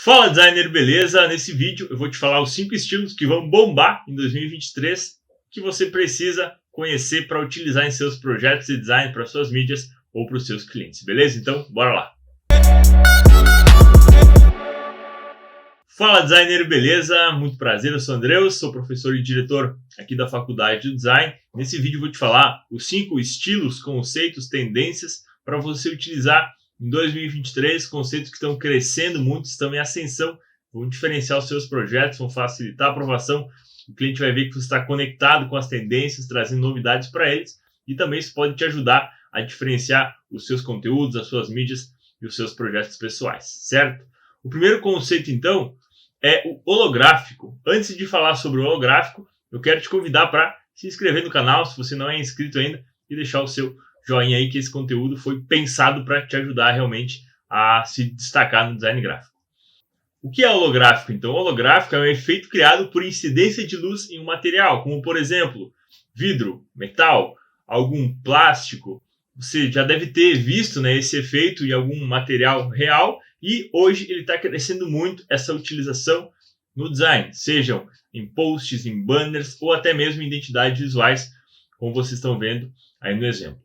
Fala designer, beleza? Nesse vídeo eu vou te falar os 5 estilos que vão bombar em 2023 que você precisa conhecer para utilizar em seus projetos de design, para suas mídias ou para os seus clientes, beleza? Então, bora lá! Fala designer, beleza? Muito prazer, eu sou Andreus, sou professor e diretor aqui da Faculdade de Design. Nesse vídeo eu vou te falar os 5 estilos, conceitos, tendências para você utilizar em 2023, conceitos que estão crescendo muito, estão em ascensão, vão diferenciar os seus projetos, vão facilitar a aprovação. O cliente vai ver que você está conectado com as tendências, trazendo novidades para eles, e também isso pode te ajudar a diferenciar os seus conteúdos, as suas mídias e os seus projetos pessoais, certo? O primeiro conceito, então, é o holográfico. Antes de falar sobre o holográfico, eu quero te convidar para se inscrever no canal, se você não é inscrito ainda, e deixar o seu joinha aí, que esse conteúdo foi pensado para te ajudar realmente a se destacar no design gráfico. O que é holográfico, então? O holográfico é um efeito criado por incidência de luz em um material, como, por exemplo, vidro, metal, algum plástico. Você já deve ter visto, né, esse efeito em algum material real, e hoje ele está crescendo muito essa utilização no design, sejam em posts, em banners ou até mesmo em identidades visuais, como vocês estão vendo aí no exemplo.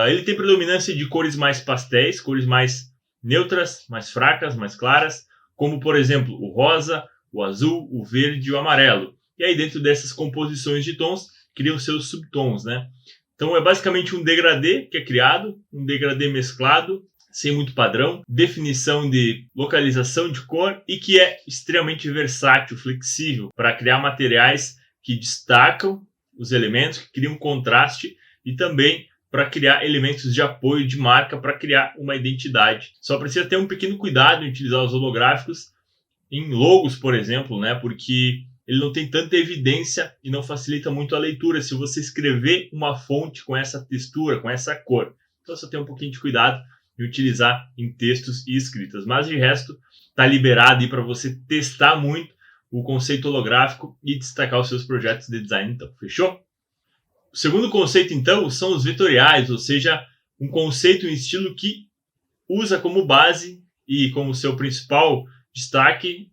Ele tem predominância de cores mais pastéis, cores mais neutras, mais fracas, mais claras, como por exemplo o rosa, o azul, o verde e o amarelo. E aí dentro dessas composições de tons, criam seus subtons, né? Então é basicamente um degradê que é criado, um degradê mesclado, sem muito padrão, definição de localização de cor e que é extremamente versátil, flexível, para criar materiais que destacam os elementos, que criam contraste e também para criar elementos de apoio de marca, para criar uma identidade. Só precisa ter um pequeno cuidado em utilizar os holográficos em logos, por exemplo, né? Porque ele não tem tanta evidência e não facilita muito a leitura se você escrever uma fonte com essa textura, com essa cor. Então só tem um pouquinho de cuidado em utilizar em textos e escritas. Mas de resto, está liberado aí para você testar muito o conceito holográfico e destacar os seus projetos de design, então. Fechou? O segundo conceito, então, são os vetoriais, ou seja, um conceito, um estilo que usa como base e como seu principal destaque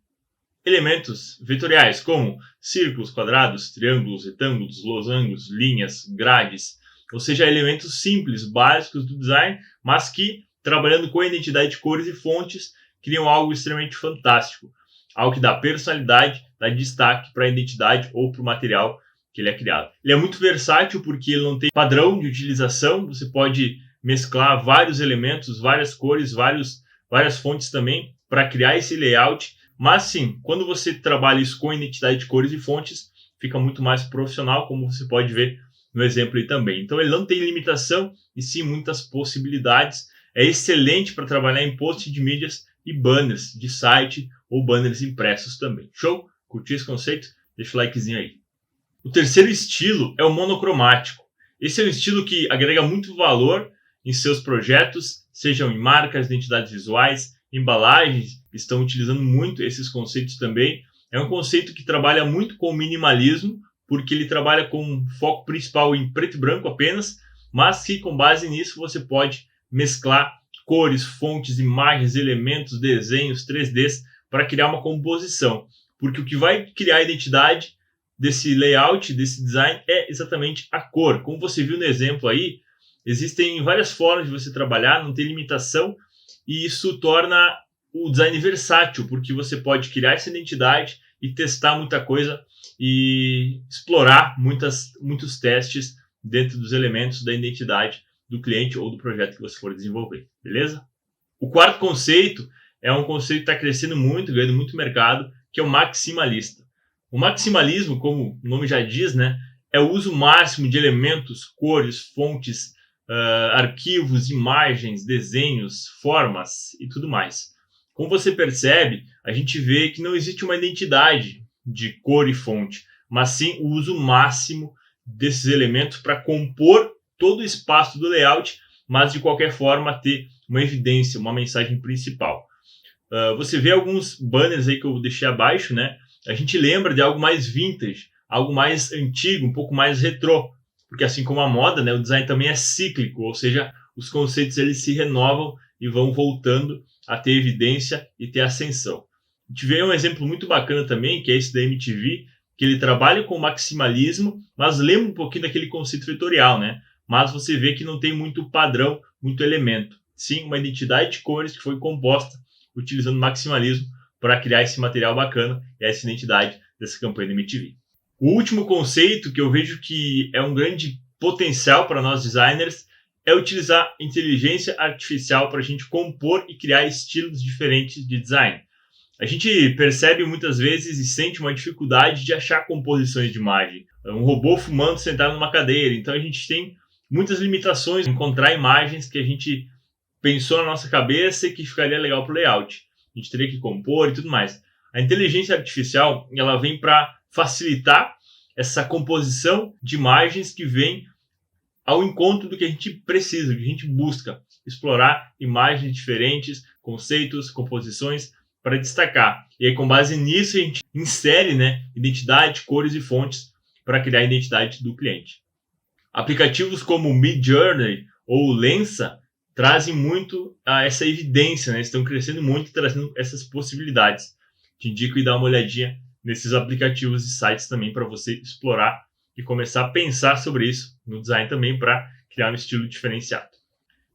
elementos vetoriais, como círculos, quadrados, triângulos, retângulos, losangos, linhas, grades, ou seja, elementos simples, básicos do design, mas que, trabalhando com a identidade de cores e fontes, criam algo extremamente fantástico, algo que dá personalidade, dá destaque para a identidade ou para o material que ele é criado. Ele é muito versátil porque ele não tem padrão de utilização, você pode mesclar vários elementos, várias cores, várias fontes também para criar esse layout, mas sim, quando você trabalha isso com identidade de cores e fontes, fica muito mais profissional, como você pode ver no exemplo aí também. Então ele não tem limitação e sim muitas possibilidades, é excelente para trabalhar em posts de mídias e banners de site ou banners impressos também. Show? Curtiu esse conceito? Deixa o likezinho aí. O terceiro estilo é o monocromático. Esse é um estilo que agrega muito valor em seus projetos, sejam em marcas, identidades visuais, embalagens, estão utilizando muito esses conceitos também. É um conceito que trabalha muito com o minimalismo, porque ele trabalha com foco principal em preto e branco apenas, mas que com base nisso você pode mesclar cores, fontes, imagens, elementos, desenhos, 3Ds para criar uma composição. Porque o que vai criar a identidade desse layout, desse design, é exatamente a cor. Como você viu no exemplo aí, existem várias formas de você trabalhar, não tem limitação, e isso torna o design versátil, porque você pode criar essa identidade e testar muita coisa e explorar muitos testes dentro dos elementos da identidade do cliente ou do projeto que você for desenvolver, beleza? O quarto conceito é um conceito que está crescendo muito, ganhando muito mercado, que é o maximalista. O maximalismo, como o nome já diz, né, é o uso máximo de elementos, cores, fontes, arquivos, imagens, desenhos, formas e tudo mais. Como você percebe, a gente vê que não existe uma identidade de cor e fonte, mas sim o uso máximo desses elementos para compor todo o espaço do layout, mas de qualquer forma ter uma evidência, uma mensagem principal. Você vê alguns banners aí que eu deixei abaixo, né? A gente lembra de algo mais vintage, algo mais antigo, um pouco mais retrô, porque assim como a moda, né, o design também é cíclico, ou seja, os conceitos eles se renovam e vão voltando a ter evidência e ter ascensão. A gente vê um exemplo muito bacana também, que é esse da MTV, que ele trabalha com maximalismo, mas lembra um pouquinho daquele conceito vetorial, né? Mas você vê que não tem muito padrão, muito elemento. Sim, uma identidade de cores que foi composta utilizando maximalismo para criar esse material bacana e essa identidade dessa campanha da MTV. O último conceito que eu vejo que é um grande potencial para nós designers é utilizar inteligência artificial para a gente compor e criar estilos diferentes de design. A gente percebe muitas vezes e sente uma dificuldade de achar composições de imagem. Um robô fumando sentado numa cadeira. Então a gente tem muitas limitações em encontrar imagens que a gente pensou na nossa cabeça e que ficaria legal para o layout. A gente teria que compor e tudo mais. A inteligência artificial ela vem para facilitar essa composição de imagens que vem ao encontro do que a gente precisa, do que a gente busca. Explorar imagens diferentes, conceitos, composições, para destacar. E aí, com base nisso, a gente insere, né, identidade, cores e fontes para criar a identidade do cliente. Aplicativos como Midjourney ou Lensa trazem muito essa evidência, né? Estão crescendo muito, trazendo essas possibilidades. Te indico e dar uma olhadinha nesses aplicativos e sites também para você explorar e começar a pensar sobre isso no design também para criar um estilo diferenciado.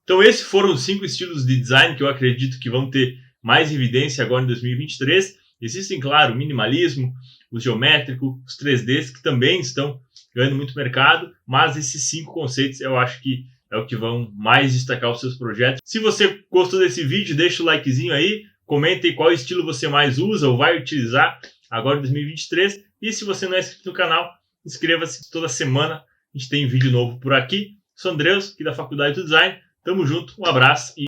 Então esses foram os 5 estilos de design que eu acredito que vão ter mais evidência agora em 2023. Existem, claro, o minimalismo, o geométrico, os 3Ds, que também estão ganhando muito mercado, mas esses 5 conceitos eu acho que é o que vão mais destacar os seus projetos. Se você gostou desse vídeo, deixa o likezinho aí, comente qual estilo você mais usa ou vai utilizar agora em 2023. E se você não é inscrito no canal, inscreva-se. Toda semana a gente tem vídeo novo por aqui. Sou Andreus, aqui da Faculdade do Design. Tamo junto, um abraço e